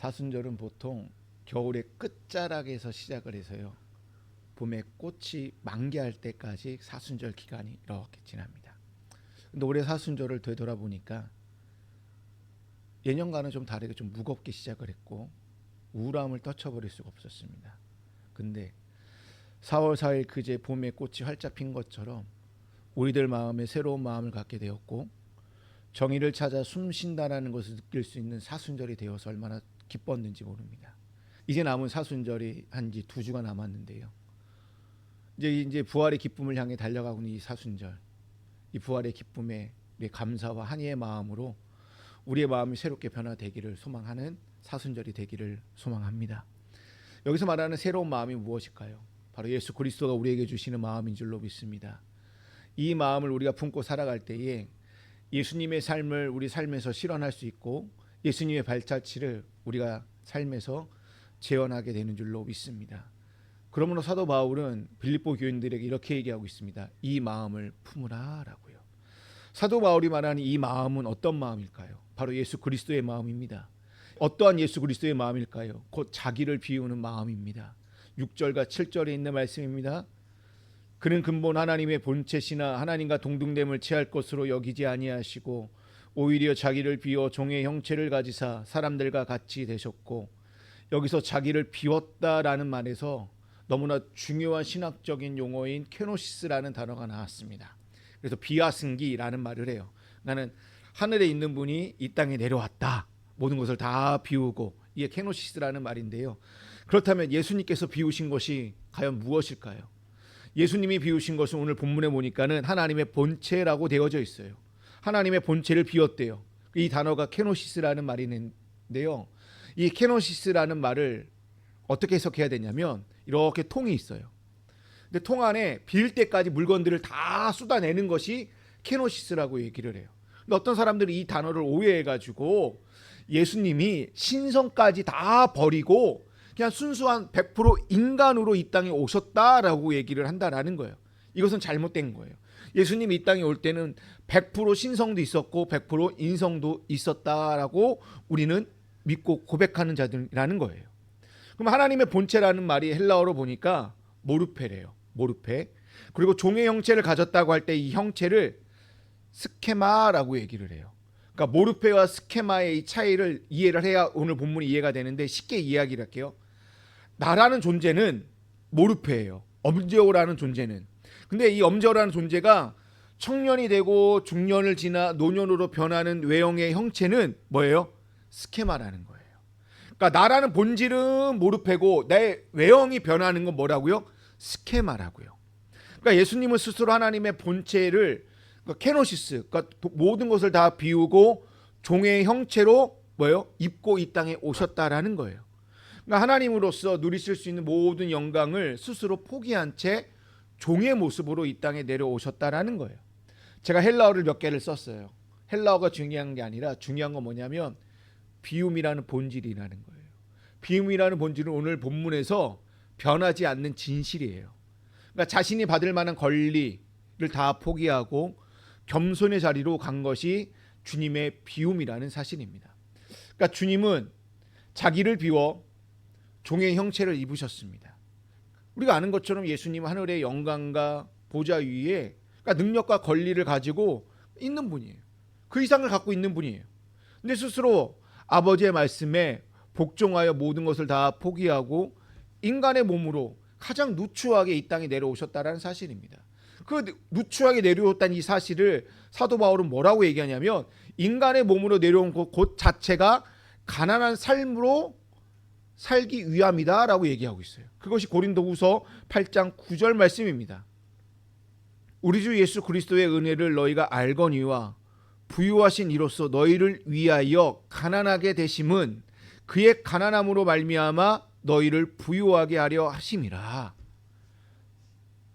사순절은 보통 겨울의 끝자락에서 시작을 해서요, 봄에 꽃이 만개할 때까지 사순절 기간이 이렇게 지납니다. 근데 올해 사순절을 되돌아보니까 예년과는 좀 다르게 좀 무겁게 시작을 했고 우울함을 떨쳐버릴 수가 없었습니다. 근데 4월 4일 그제 봄에 꽃이 활짝 핀 것처럼 우리들 마음에 새로운 마음을 갖게 되었고, 정의를 찾아 숨쉰다라는 것을 느낄 수 있는 사순절이 되어서 얼마나 기뻤는지 모릅니다. 이제 남은 사순절이 한지 2주가 남았는데요, 이제 부활의 기쁨을 향해 달려가고 있는 이 사순절, 이 부활의 기쁨에 우리의 감사와 한의의 마음으로 우리의 마음이 새롭게 변화되기를 소망하는 사순절이 되기를 소망합니다. 여기서 말하는 새로운 마음이 무엇일까요? 바로 예수 그리스도가 우리에게 주시는 마음인 줄로 믿습니다. 이 마음을 우리가 품고 살아갈 때에 예수님의 삶을 우리 삶에서 실현할 수 있고, 예수님의 발자취를 우리가 삶에서 재현하게 되는 줄로 믿습니다. 그러므로 사도 바울은 빌립보 교인들에게 이렇게 얘기하고 있습니다. 이 마음을 품으라 라고요. 사도 바울이 말하는 이 마음은 어떤 마음일까요? 바로 예수 그리스도의 마음입니다. 어떠한 예수 그리스도의 마음일까요? 곧 자기를 비우는 마음입니다. 6절과 7절에 있는 말씀입니다. 그는 근본 하나님의 본체시나 하나님과 동등됨을 취할 것으로 여기지 아니하시고 오히려 자기를 비워 종의 형체를 가지사 사람들과 같이 되셨고, 여기서 자기를 비웠다라는 말에서 너무나 중요한 신학적인 용어인 케노시스라는 단어가 나왔습니다. 그래서 비아승기라는 말을 해요. 나는 하늘에 있는 분이 이 땅에 내려왔다, 모든 것을 다 비우고, 이게 케노시스라는 말인데요. 그렇다면 예수님께서 비우신 것이 과연 무엇일까요? 예수님이 비우신 것은 오늘 본문에 보니까는 하나님의 본체라고 되어져 있어요. 하나님의 본체를 비웠대요. 이 단어가 케노시스라는 말인데요, 이 케노시스라는 말을 어떻게 해석해야 되냐면 이렇게 통이 있어요. 근데 통 안에 비울 때까지 물건들을 다 쏟아내는 것이 케노시스라고 얘기를 해요. 근데 어떤 사람들이 이 단어를 오해해가지고 예수님이 신성까지 다 버리고 그냥 순수한 100% 인간으로 이 땅에 오셨다라고 얘기를 한다라는 거예요. 이것은 잘못된 거예요. 예수님이 이 땅에 올 때는 100% 신성도 있었고 100% 인성도 있었다라고 우리는 믿고 고백하는 자들이라는 거예요. 그럼 하나님의 본체라는 말이 헬라어로 보니까 모르페래요. 모르페. 그리고 종의 형체를 가졌다고 할 때 이 형체를 스케마라고 얘기를 해요. 그러니까 모르페와 스케마의 이 차이를 이해를 해야 오늘 본문이 이해가 되는데, 쉽게 이야기를 할게요. 나라는 존재는 모르페예요. 엄지어라는 존재는. 근데 이 엄지어라는 존재가 청년이 되고 중년을 지나 노년으로 변하는 외형의 형체는 뭐예요? 스케마라는 거예요. 그러니까 나라는 본질은 모르페고 내 외형이 변하는 건 뭐라고요? 스케마라고요. 그러니까 예수님은 스스로 하나님의 본체를, 그러니까 케노시스, 그러니까 모든 것을 다 비우고 종의 형체로 뭐예요? 입고 이 땅에 오셨다라는 거예요. 그러니까 하나님으로서 누리실 수 있는 모든 영광을 스스로 포기한 채 종의 모습으로 이 땅에 내려오셨다라는 거예요. 제가 헬라어를 몇 개를 썼어요. 헬라어가 중요한 게 아니라 중요한 건 뭐냐면 비움이라는 본질이라는 거예요. 비움이라는 본질은 오늘 본문에서 변하지 않는 진실이에요. 그러니까 자신이 받을 만한 권리를 다 포기하고 겸손의 자리로 간 것이 주님의 비움이라는 사실입니다. 그러니까 주님은 자기를 비워 종의 형체를 입으셨습니다. 우리가 아는 것처럼 예수님은 하늘의 영광과 보좌 위에, 그러니까 능력과 권리를 가지고 있는 분이에요. 그 이상을 갖고 있는 분이에요. 근데 스스로 아버지의 말씀에 복종하여 모든 것을 다 포기하고 인간의 몸으로 가장 누추하게 이 땅에 내려오셨다는 사실입니다. 그 누추하게 내려왔다는 이 사실을 사도 바울은 뭐라고 얘기하냐면 인간의 몸으로 내려온 곳 자체가 가난한 삶으로 살기 위함이다 라고 얘기하고 있어요. 그것이 고린도후서 8장 9절 말씀입니다. 우리 주 예수 그리스도의 은혜를 너희가 알거니와 부유하신 이로써 너희를 위하여 가난하게 되심은 그의 가난함으로 말미암아 너희를 부유하게 하려 하심이라.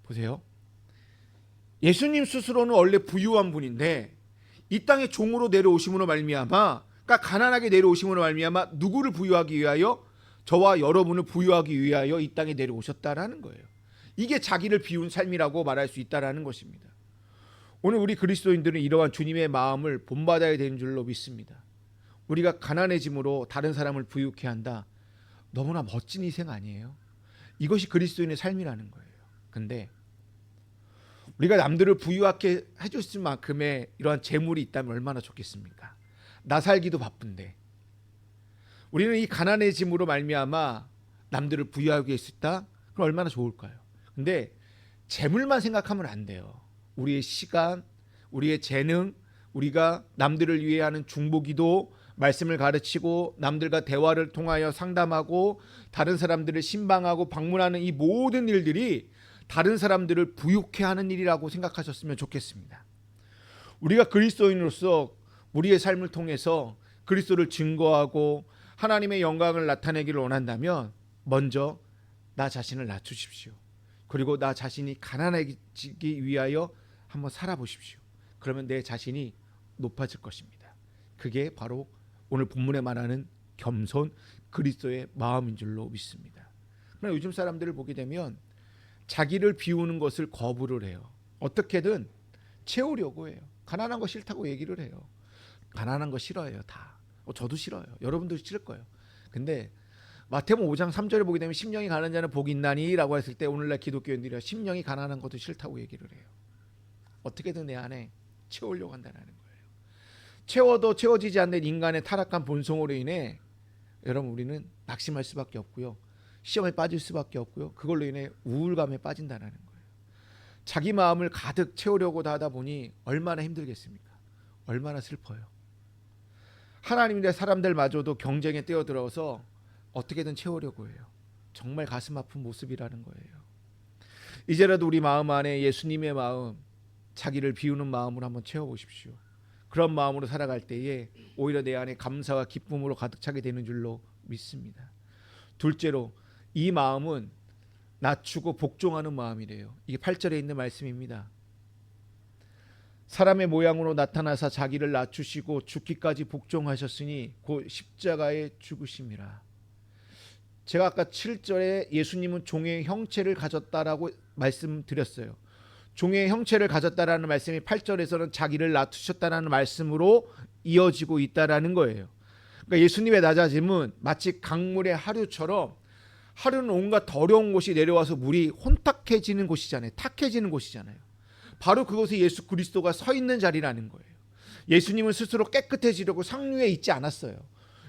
보세요. 예수님 스스로는 원래 부유한 분인데 이 땅에 종으로 내려오심으로 말미암아, 그러니까 가난하게 내려오심으로 말미암아 누구를 부유하기 위하여? 저와 여러분을 부유하기 위하여 이 땅에 내려오셨다라는 거예요. 이게 자기를 비운 삶이라고 말할 수 있다라는 것입니다. 오늘 우리 그리스도인들은 이러한 주님의 마음을 본받아야 되는 줄로 믿습니다. 우리가 가난해짐으로 다른 사람을 부유케 한다. 너무나 멋진 희생 아니에요? 이것이 그리스도인의 삶이라는 거예요. 근데 우리가 남들을 부유하게 해줬을 만큼의 이러한 재물이 있다면 얼마나 좋겠습니까? 나 살기도 바쁜데 우리는 이 가난해짐으로 말미암아 남들을 부유하게 할 수 있다? 그럼 얼마나 좋을까요? 근데 재물만 생각하면 안 돼요. 우리의 시간, 우리의 재능, 우리가 남들을 위해 하는 중보기도, 말씀을 가르치고 남들과 대화를 통하여 상담하고 다른 사람들을 신방하고 방문하는 이 모든 일들이 다른 사람들을 부유케 하는 일이라고 생각하셨으면 좋겠습니다. 우리가 그리스도인으로서 우리의 삶을 통해서 그리스도를 증거하고 하나님의 영광을 나타내기를 원한다면 먼저 나 자신을 낮추십시오. 그리고 나 자신이 가난해지기 위하여 한번 살아보십시오. 그러면 내 자신이 높아질 것입니다. 그게 바로 오늘 본문에 말하는 겸손 그리스도의 마음인 줄로 믿습니다. 그러나 요즘 사람들을 보게 되면 자기를 비우는 것을 거부를 해요. 어떻게든 채우려고 해요. 가난한 거 싫다고 얘기를 해요. 가난한 거 싫어해요. 다. 저도 싫어요. 여러분도 싫을 거예요. 근데 마태복음 5장 3절에 보게 되면 심령이 가난한 자는 복이 있나니 라고 했을 때 오늘날 기독교인들이 심령이 가난한 것도 싫다고 얘기를 해요. 어떻게든 내 안에 채우려고 한다는 거예요. 채워도 채워지지 않는 인간의 타락한 본성으로 인해 여러분 우리는 낙심할 수밖에 없고요. 시험에 빠질 수밖에 없고요. 그걸로 인해 우울감에 빠진다는 거예요. 자기 마음을 가득 채우려고 하다 보니 얼마나 힘들겠습니까? 얼마나 슬퍼요. 하나님의 사람들마저도 경쟁에 뛰어들어서 어떻게든 채우려고 해요. 정말 가슴 아픈 모습이라는 거예요. 이제라도 우리 마음 안에 예수님의 마음, 자기를 비우는 마음으로 한번 채워보십시오. 그런 마음으로 살아갈 때에 오히려 내 안에 감사와 기쁨으로 가득 차게 되는 줄로 믿습니다. 둘째로 이 마음은 낮추고 복종하는 마음이래요. 이게 8절에 있는 말씀입니다. 사람의 모양으로 나타나사 자기를 낮추시고 죽기까지 복종하셨으니 곧 십자가에 죽으심이라. 제가 아까 7절에 예수님은 종의 형체를 가졌다라고 말씀드렸어요. 종의 형체를 가졌다라는 말씀이 8절에서는 자기를 낮추셨다라는 말씀으로 이어지고 있다라는 거예요. 그러니까 예수님의 낮아짐은 마치 강물의 하류처럼, 하류는 온갖 더러운 곳이 내려와서 물이 혼탁해지는 곳이잖아요. 탁해지는 곳이잖아요. 바로 그곳에 예수 그리스도가 서 있는 자리라는 거예요. 예수님은 스스로 깨끗해지려고 상류에 있지 않았어요.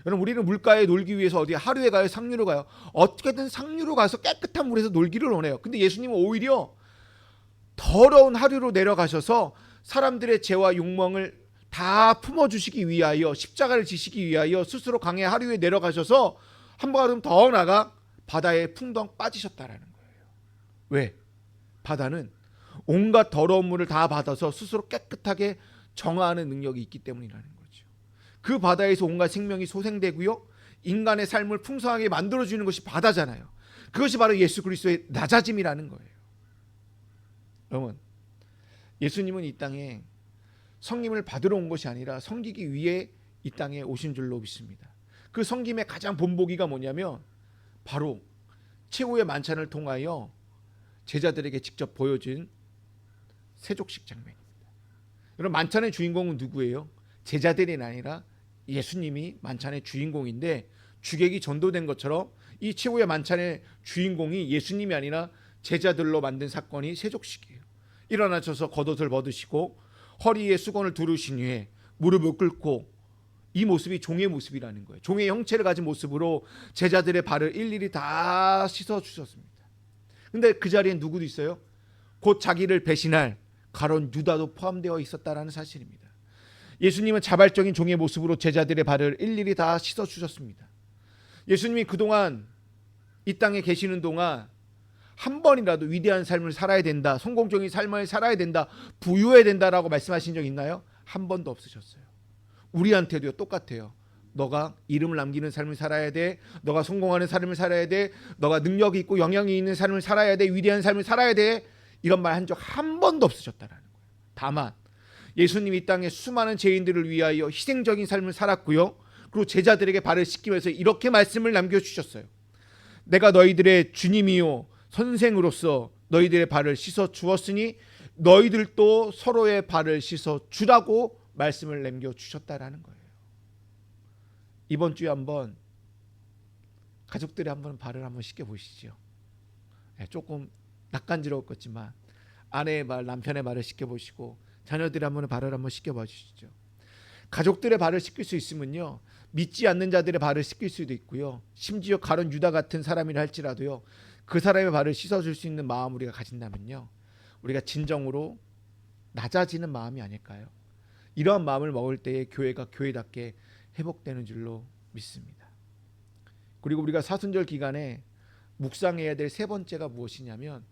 여러분 우리는 물가에 놀기 위해서 어디 하류에 가요? 상류로 가요? 어떻게든 상류로 가서 깨끗한 물에서 놀기를 원해요. 근데 예수님은 오히려 더러운 하류로 내려가셔서 사람들의 죄와 욕망을 다 품어주시기 위하여 십자가를 지시기 위하여 스스로 강의 하류에 내려가셔서 한 걸음 더 나가 바다에 풍덩 빠지셨다라는 거예요. 왜? 바다는 온갖 더러운 물을 다 받아서 스스로 깨끗하게 정화하는 능력이 있기 때문이라는 거죠. 그 바다에서 온갖 생명이 소생되고요. 인간의 삶을 풍성하게 만들어주는 것이 바다잖아요. 그것이 바로 예수 그리스도의 낮아짐이라는 거예요. 여러분, 예수님은 이 땅에 성김을 받으러 온 것이 아니라 섬기기 위해 이 땅에 오신 줄로 믿습니다. 그 섬김의 가장 본보기가 뭐냐면 바로 최후의 만찬을 통하여 제자들에게 직접 보여준 세족식 장면입니다. 여러분 만찬의 주인공은 누구예요? 제자들이 아니라 예수님이 만찬의 주인공인데 주객이 전도된 것처럼 이 최후의 만찬의 주인공이 예수님이 아니라 제자들로 만든 사건이 세족식이에요. 일어나셔서 겉옷을 벗으시고 허리에 수건을 두르신 후에 무릎을 꿇고 이 모습이 종의 모습이라는 거예요. 종의 형체를 가진 모습으로 제자들의 발을 일일이 다 씻어주셨습니다. 근데 그 자리에 누구도 있어요? 곧 자기를 배신할 가론 유다도 포함되어 있었다라는 사실입니다. 예수님은 자발적인 종의 모습으로 제자들의 발을 일일이 다 씻어주셨습니다. 예수님이 그동안 이 땅에 계시는 동안 한 번이라도 위대한 삶을 살아야 된다, 성공적인 삶을 살아야 된다, 부유해야 된다라고 말씀하신 적 있나요? 한 번도 없으셨어요. 우리한테도요 똑같아요. 너가 이름을 남기는 삶을 살아야 돼, 너가 성공하는 삶을 살아야 돼, 너가 능력이 있고 영향이 있는 삶을 살아야 돼, 위대한 삶을 살아야 돼, 이런 말 한 적 한 번도 없으셨다는 거예요. 다만 예수님이 이 땅에 수많은 죄인들을 위하여 희생적인 삶을 살았고요, 그리고 제자들에게 발을 씻기면서 이렇게 말씀을 남겨주셨어요. 내가 너희들의 주님이요 선생으로서 너희들의 발을 씻어 주었으니 너희들도 서로의 발을 씻어 주라고 말씀을 남겨주셨다라는 거예요. 이번 주에 한번 가족들이 한번 발을 한번 씻겨 보시죠. 조금 낯간지러울 것지만 아내의 발, 남편의 발을 씻겨 보시고 자녀들이 한번 발을 한번 씻겨 봐 주시죠. 가족들의 발을 씻길 수 있으면요, 믿지 않는 자들의 발을 씻길 수도 있고요, 심지어 가룟 유다 같은 사람이라 할지라도요, 그 사람의 발을 씻어줄 수 있는 마음 우리가 가진다면요, 우리가 진정으로 낮아지는 마음이 아닐까요? 이러한 마음을 먹을 때에 교회가 교회답게 회복되는 줄로 믿습니다. 그리고 우리가 사순절 기간에 묵상해야 될 세 번째가 무엇이냐면,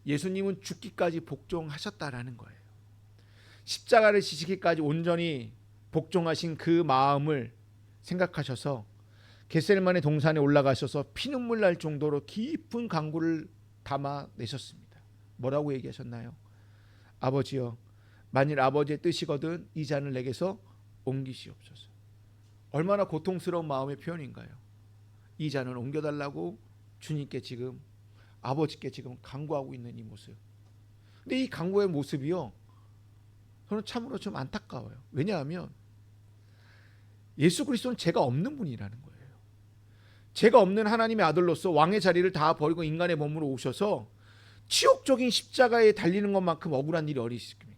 예수님은 죽기까지 복종하셨다라는 거예요. 십자가를 지시기까지 온전히 복종하신 그 마음을 생각하셔서 겟세마네 동산에 올라가셔서 피눈물 날 정도로 깊은 간구를 담아내셨습니다. 뭐라고 얘기하셨나요? 아버지여, 만일 아버지의 뜻이거든 이 잔을 내게서 옮기시옵소서. 얼마나 고통스러운 마음의 표현인가요? 이 잔을 옮겨달라고 주님께 지금, 아버지께 지금 간구하고 있는 이 모습. 근데 이 간구의 모습이요, 저는 참으로 좀 안타까워요. 왜냐하면 예수 그리스도는 죄가 없는 분이라는 거예요. 죄가 없는 하나님의 아들로서 왕의 자리를 다 버리고 인간의 몸으로 오셔서 치욕적인 십자가에 달리는 것만큼 억울한 일이 어디 있습니까?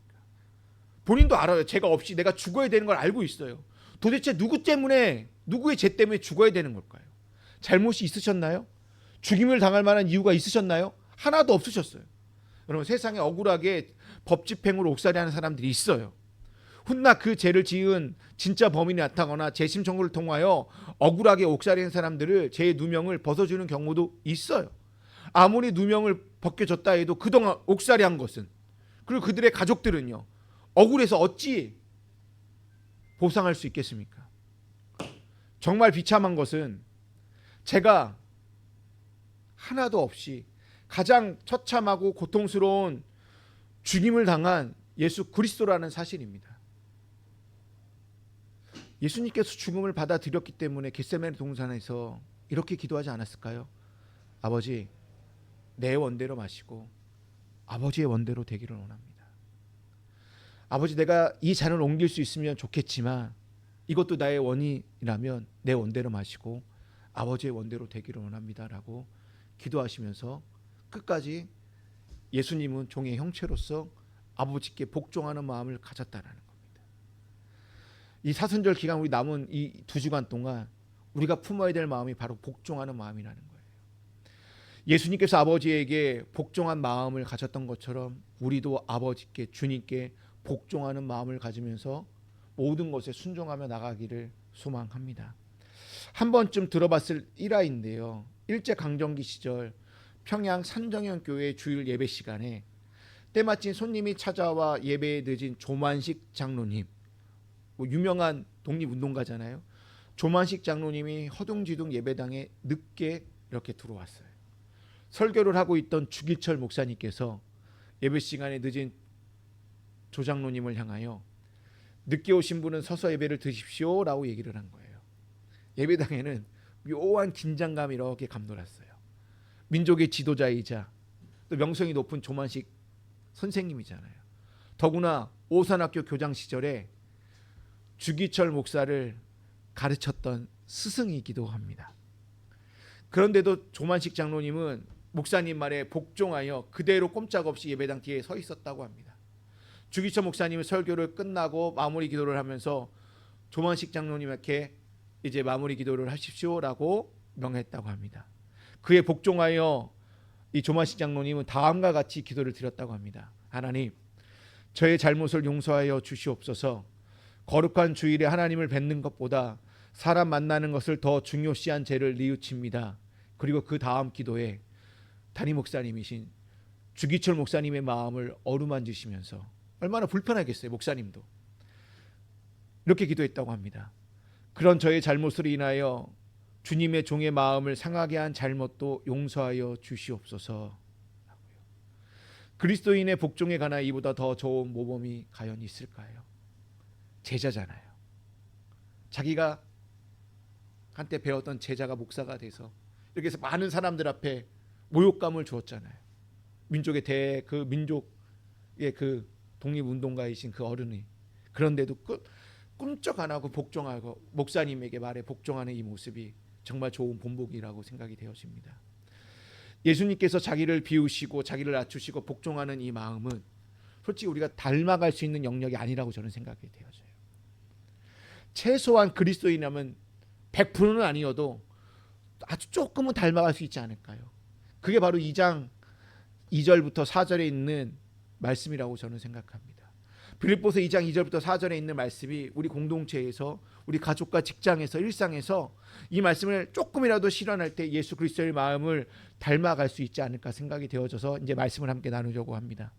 본인도 알아요. 죄가 없이 내가 죽어야 되는 걸 알고 있어요. 도대체 누구 때문에, 누구의 죄 때문에 죽어야 되는 걸까요? 잘못이 있으셨나요? 죽임을 당할 만한 이유가 있으셨나요? 하나도 없으셨어요. 여러분, 세상에 억울하게 법 집행으로 옥살이하는 사람들이 있어요. 훗나 그 죄를 지은 진짜 범인이 나타나거나 재심 청구를 통하여 억울하게 옥살이하는 사람들을, 죄의 누명을 벗어주는 경우도 있어요. 아무리 누명을 벗겨졌다 해도 그동안 옥살이한 것은, 그리고 그들의 가족들은요, 억울해서 어찌 보상할 수 있겠습니까? 정말 비참한 것은 제가 하나도 없이 가장 처참하고 고통스러운 죽임을 당한 예수 그리스도라는 사실입니다. 예수님께서 죽음을 받아들였기 때문에 겟세마네 동산에서 이렇게 기도하지 않았을까요? 아버지, 내 원대로 마시고 아버지의 원대로 되기를 원합니다. 아버지, 내가 이 잔을 옮길 수 있으면 좋겠지만 이것도 나의 원이라면 내 원대로 마시고 아버지의 원대로 되기를 원합니다 라고 기도하시면서 끝까지 예수님은 종의 형체로서 아버지께 복종하는 마음을 가졌다라는 겁니다. 이 사순절 기간, 우리 남은 이 2주간 동안 우리가 품어야 될 마음이 바로 복종하는 마음이라는 거예요. 예수님께서 아버지에게 복종한 마음을 가졌던 것처럼 우리도 아버지께, 주님께 복종하는 마음을 가지면서 모든 것에 순종하며 나가기를 소망합니다. 한 번쯤 들어봤을 일화인데요, 일제강점기 시절 평양 산정현교회 주일 예배 시간에 때마침 손님이 찾아와 예배에 늦은 조만식 장로님, 유명한 독립운동가잖아요. 조만식 장로님이 허둥지둥 예배당에 늦게 이렇게 들어왔어요. 설교를 하고 있던 주기철 목사님께서 예배 시간에 늦은 조 장로님을 향하여 늦게 오신 분은 서서 예배를 드십시오 라고 얘기를 한 거예요. 예배당에는 묘한 긴장감이 이렇게 감돌았어요. 민족의 지도자이자 또 명성이 높은 조만식 선생님이잖아요. 더구나 오산학교 교장 시절에 주기철 목사를 가르쳤던 스승이기도 합니다. 그런데도 조만식 장로님은 목사님 말에 복종하여 그대로 꼼짝없이 예배당 뒤에 서 있었다고 합니다. 주기철 목사님은 설교를 끝나고 마무리 기도를 하면서 조만식 장로님에게 이제 마무리 기도를 하십시오라고 명했다고 합니다. 그에 복종하여 이 조만식 장로님은 다음과 같이 기도를 드렸다고 합니다. 하나님, 저의 잘못을 용서하여 주시옵소서. 거룩한 주일에 하나님을 뵙는 것보다 사람 만나는 것을 더 중요시한 죄를 뉘우칩니다. 그리고 그 다음 기도에 담임 목사님이신 주기철 목사님의 마음을 어루만지시면서, 얼마나 불편하겠어요, 목사님도. 이렇게 기도했다고 합니다. 그런 저의 잘못으로 인하여 주님의 종의 마음을 상하게 한 잘못도 용서하여 주시옵소서. 그리스도인의 복종에 관한 이보다 더 좋은 모범이 과연 있을까요? 제자잖아요. 자기가 한때 배웠던 제자가 목사가 돼서 이렇게 해서 많은 사람들 앞에 모욕감을 주었잖아요. 민족의 민족의 그 독립운동가이신 그 어른이. 그런데도 꿈쩍 안 하고 복종하고 목사님에게 말해 복종하는 이 모습이 정말 좋은 본보기라고 생각이 되어집니다. 예수님께서 자기를 비우시고 자기를 낮추시고 복종하는 이 마음은 솔직히 우리가 닮아갈 수 있는 영역이 아니라고 저는 생각이 되어져요. 최소한 그리스도인이라면 100%는 아니어도 아주 조금은 닮아갈 수 있지 않을까요? 그게 바로 2장 2절부터 4절에 있는 말씀이라고 저는 생각합니다. 빌립보서 2장 2절부터 4절에 있는 말씀이 우리 공동체에서 우리 가족과 직장에서 일상에서 이 말씀을 조금이라도 실현할 때 예수 그리스도의 마음을 닮아갈 수 있지 않을까 생각이 되어져서 이제 말씀을 함께 나누려고 합니다.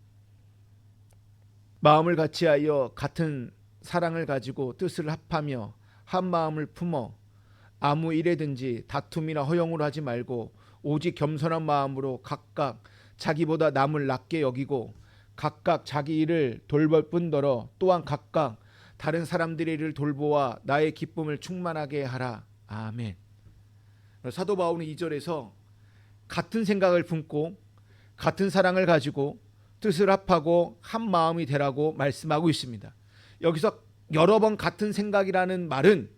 마음을 같이하여 같은 사랑을 가지고 뜻을 합하며 한 마음을 품어 아무 일에든지 다툼이나 허용으로 하지 말고 오직 겸손한 마음으로 각각 자기보다 남을 낮게 여기고 각각 자기 일을 돌볼 뿐더러 또한 각각 다른 사람들의 일을 돌보아 나의 기쁨을 충만하게 하라. 아멘. 사도 바울은 2절에서 같은 생각을 품고 같은 사랑을 가지고 뜻을 합하고 한 마음이 되라고 말씀하고 있습니다. 여기서 여러 번 같은 생각이라는 말은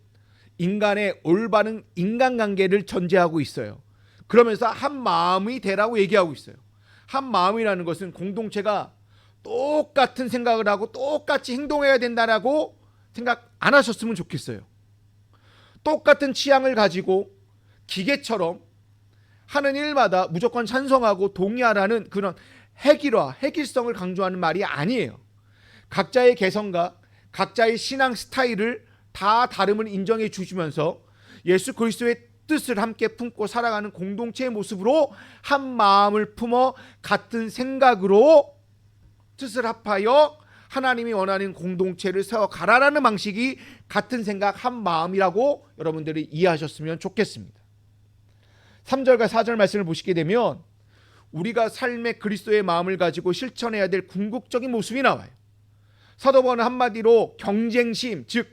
인간의 올바른 인간관계를 전제하고 있어요. 그러면서 한 마음이 되라고 얘기하고 있어요. 한 마음이라는 것은 공동체가 똑같은 생각을 하고 똑같이 행동해야 된다라고 생각 안 하셨으면 좋겠어요. 똑같은 취향을 가지고 기계처럼 하는 일마다 무조건 찬성하고 동의하라는 그런 획일성을 강조하는 말이 아니에요. 각자의 개성과 각자의 신앙 스타일을 다 다름을 인정해 주시면서 예수 그리스도의 뜻을 함께 품고 살아가는 공동체의 모습으로 한 마음을 품어 같은 생각으로 뜻을 합하여 하나님이 원하는 공동체를 세워가라라는 방식이 같은 생각 한 마음이라고 여러분들이 이해하셨으면 좋겠습니다. 3절과 4절 말씀을 보시게 되면 우리가 삶의 그리스도의 마음을 가지고 실천해야 될 궁극적인 모습이 나와요. 사도 바울은 한마디로 경쟁심, 즉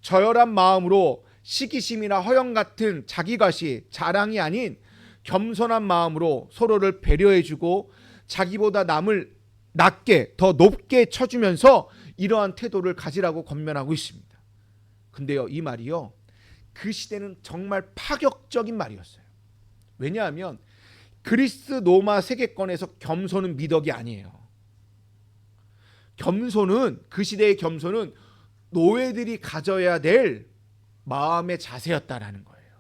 저열한 마음으로 시기심이나 허영 같은 자기과시, 자랑이 아닌 겸손한 마음으로 서로를 배려해주고 자기보다 남을 낮게 더 높게 쳐주면서 이러한 태도를 가지라고 권면하고 있습니다. 근데요, 이 말이요, 그 시대는 정말 파격적인 말이었어요. 왜냐하면 그리스 로마 세계권에서 겸손은 미덕이 아니에요. 겸손은, 그 시대의 겸손은 노예들이 가져야 될 마음의 자세였다라는 거예요.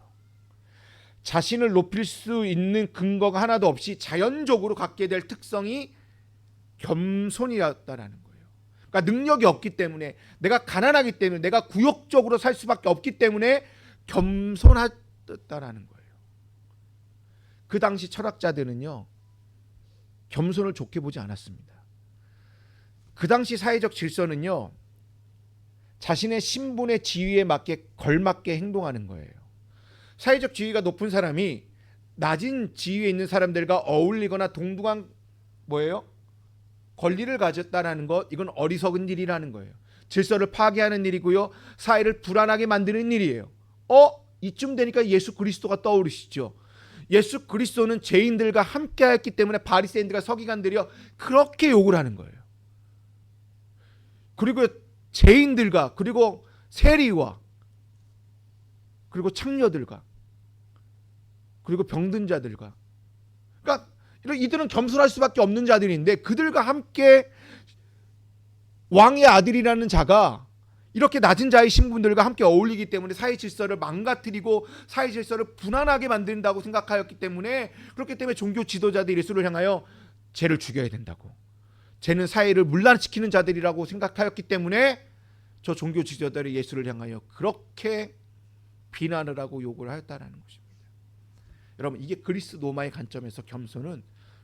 자신을 높일 수 있는 근거가 하나도 없이 자연적으로 갖게 될 특성이 겸손이었다라는 거예요. 그러니까 능력이 없기 때문에, 내가 가난하기 때문에, 내가 구역적으로 살 수밖에 없기 때문에 겸손하다라는 거예요. 그 당시 철학자들은요, 겸손을 좋게 보지 않았습니다. 그 당시 사회적 질서는요, 자신의 신분의 지위에 맞게 걸맞게 행동하는 거예요. 사회적 지위가 높은 사람이 낮은 지위에 있는 사람들과 어울리거나 동등한 권리를 가졌다라는 것, 이건 어리석은 일이라는 거예요. 질서를 파괴하는 일이고요, 사회를 불안하게 만드는 일이에요. 이쯤 되니까 예수 그리스도가 떠오르시죠. 예수 그리스도는 죄인들과 함께했기 때문에 바리새인들과 서기관들이요 그렇게 욕을 하는 거예요. 그리고 죄인들과, 그리고 세리와, 그리고 창녀들과, 그리고 병든 자들과, 그러니까 이들은 겸손할 수밖에 없는 자들인데 그들과 함께 왕의 아들이라는 자가 이렇게 낮은 자의 신분들과 함께 어울리기 때문에 사회 질서를 망가뜨리고 사회 질서를 불안하게 만든다고 생각하였기 때문에, 그렇기 때문에 종교 지도자들이 예수를 향하여 쟤를 죽여야 된다고, 쟤는 사회를 문란시키는 자들이라고 생각하였기 때문에 저 종교 지도자들이 예수를 향하여 그렇게 비난을 하고 욕을 하였다는 것입니다. 여러분, 이게 그리스 로마의 관점에서 겸손은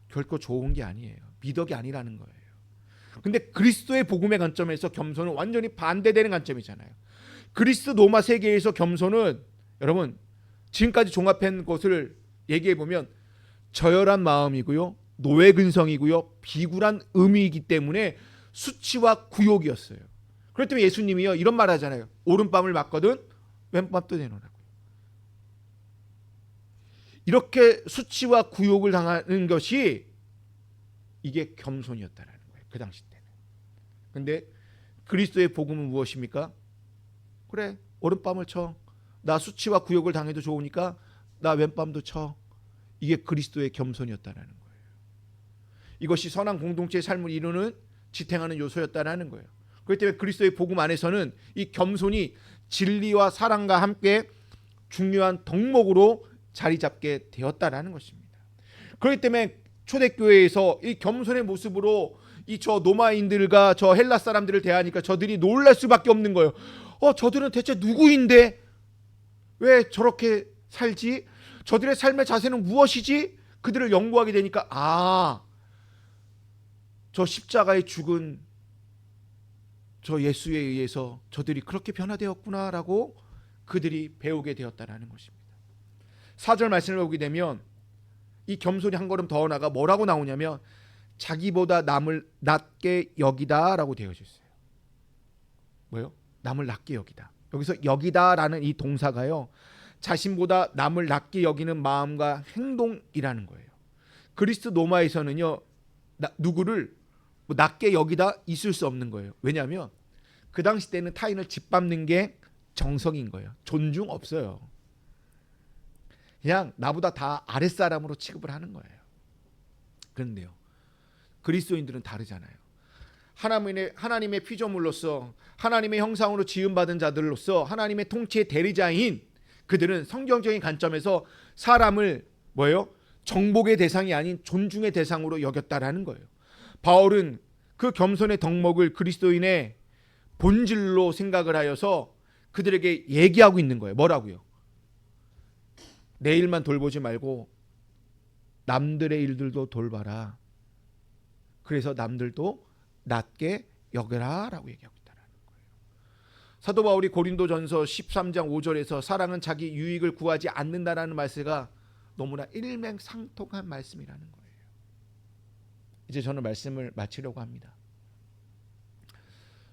결코 좋은 게 아니에요. 미덕이 아니라는 거예요. 근데 그리스도의 복음의 관점에서 겸손은 완전히 반대되는 관점이잖아요. 그리스 로마 세계에서 겸손은, 여러분 지금까지 종합한 것을 얘기해 보면 저열한 마음이고요, 노예 근성이고요, 비굴한 의미이기 때문에 수치와 구욕이었어요. 그렇기 때문에 예수님이요 이런 말 하잖아요. 오른밤을 맞거든 왼밤도 내놓으라고. 이렇게 수치와 구욕을 당하는 것이 이게 겸손이었다라는 거예요, 그 당시 때는. 근데 그리스도의 복음은 무엇입니까? 그래, 오른밤을 쳐. 나 수치와 구욕을 당해도 좋으니까 나 왼밤도 쳐. 이게 그리스도의 겸손이었다라는 거예요. 이것이 선한 공동체의 삶을 이루는 지탱하는 요소였다라는 거예요. 그렇기 때문에 그리스도의 복음 안에서는 이 겸손이 진리와 사랑과 함께 중요한 덕목으로 자리 잡게 되었다라는 것입니다. 그렇기 때문에 초대교회에서 이 겸손의 모습으로 이 저 노마인들과 저 헬라 사람들을 대하니까 저들이 놀랄 수밖에 없는 거예요. 저들은 대체 누구인데 왜 저렇게 살지? 저들의 삶의 자세는 무엇이지? 그들을 연구하게 되니까 저 십자가에 죽은 저 예수에 의해서 저들이 그렇게 변화되었구나라고 그들이 배우게 되었다라는 것입니다. 4절 말씀을 보게 되면 이 겸손이 한 걸음 더 나아가 뭐라고 나오냐면 자기보다 남을 낮게 여기다라고 되어져 있어요. 뭐요? 남을 낮게 여기다. 여기서 여기다라는 이 동사가요, 자신보다 남을 낮게 여기는 마음과 행동이라는 거예요. 그리스 로마에서는요, 누구를 낮게 여기다 있을 수 없는 거예요. 왜냐하면 그 당시 때는 타인을 짓밟는 게 정석인 거예요. 존중 없어요. 그냥 나보다 다 아랫사람으로 취급을 하는 거예요. 그런데요, 그리스도인들은 다르잖아요. 하나님의 피조물로서 하나님의 형상으로 지음받은 자들로서 하나님의 통치의 대리자인 그들은 성경적인 관점에서 사람을 뭐예요? 정복의 대상이 아닌 존중의 대상으로 여겼다라는 거예요. 바울은 그 겸손의 덕목을 그리스도인의 본질로 생각을 하여서 그들에게 얘기하고 있는 거예요. 뭐라고요? 내 일만 돌보지 말고 남들의 일들도 돌봐라. 그래서 남들도 낮게 여겨라 라고 얘기하고 있다는 거예요. 사도 바울이 고린도전서 13장 5절에서 사랑은 자기 유익을 구하지 않는다라는 말씀가 너무나 일맥상통한 말씀이라는 거예요. 이제 저는 말씀을 마치려고 합니다.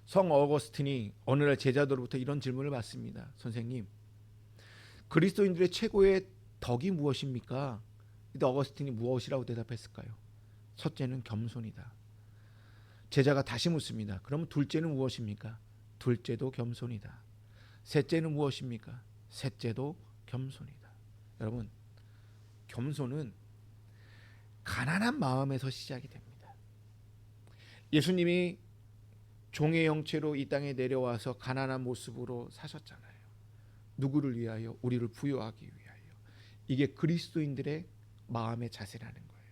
성 어거스틴이 어느 날 제자들로부터 이런 질문을 받습니다. 선생님, 그리스도인들의 최고의 덕이 무엇입니까? 근데 어거스틴이 무엇이라고 대답했을까요? 첫째는 겸손이다. 제자가 다시 묻습니다. 그러면 둘째는 무엇입니까? 둘째도 겸손이다. 셋째는 무엇입니까? 셋째도 겸손이다. 여러분, 겸손은 가난한 마음에서 시작이 됩니다. 예수님이 종의 형체로 이 땅에 내려와서 가난한 모습으로 사셨잖아요. 누구를 위하여? 우리를 부유하기 위하여. 이게 그리스도인들의 마음의 자세라는 거예요.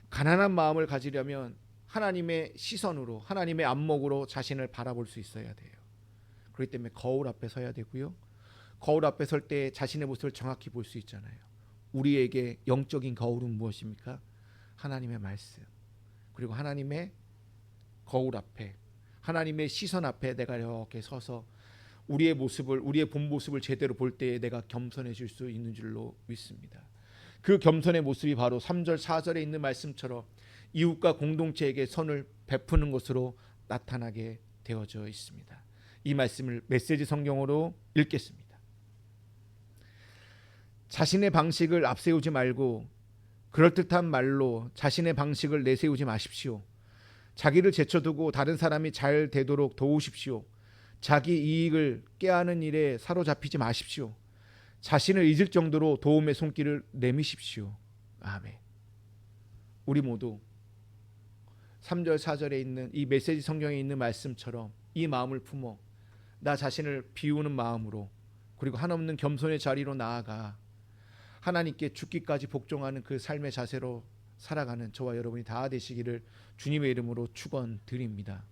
가난한 마음을 가지려면 하나님의 시선으로, 하나님의 안목으로 자신을 바라볼 수 있어야 돼요. 그렇기 때문에 거울 앞에 서야 되고요. 거울 앞에 설 때 자신의 모습을 정확히 볼 수 있잖아요. 우리에게 영적인 거울은 무엇입니까? 하나님의 말씀. 그리고 하나님의 거울 앞에, 하나님의 시선 앞에 내가 이렇게 서서 우리의 모습을, 우리의 본 모습을 제대로 볼 때에 내가 겸손해질 수 있는 줄로 믿습니다. 그 겸손의 모습이 바로 3절 4절에 있는 말씀처럼 이웃과 공동체에게 선을 베푸는 것으로 나타나게 되어져 있습니다. 이 말씀을 메시지 성경으로 읽겠습니다. 자신의 방식을 앞세우지 말고 그럴듯한 말로 자신의 방식을 내세우지 마십시오. 자기를 제쳐두고 다른 사람이 잘 되도록 도우십시오. 자기 이익을 꾀하는 일에 사로잡히지 마십시오. 자신을 잊을 정도로 도움의 손길을 내미십시오. 아멘. 우리 모두 3절 4절에 있는 이 메시지 성경에 있는 말씀처럼 이 마음을 품어 나 자신을 비우는 마음으로, 그리고 한없는 겸손의 자리로 나아가 하나님께 죽기까지 복종하는 그 삶의 자세로 살아가는 저와 여러분이 다 되시기를 주님의 이름으로 축원드립니다.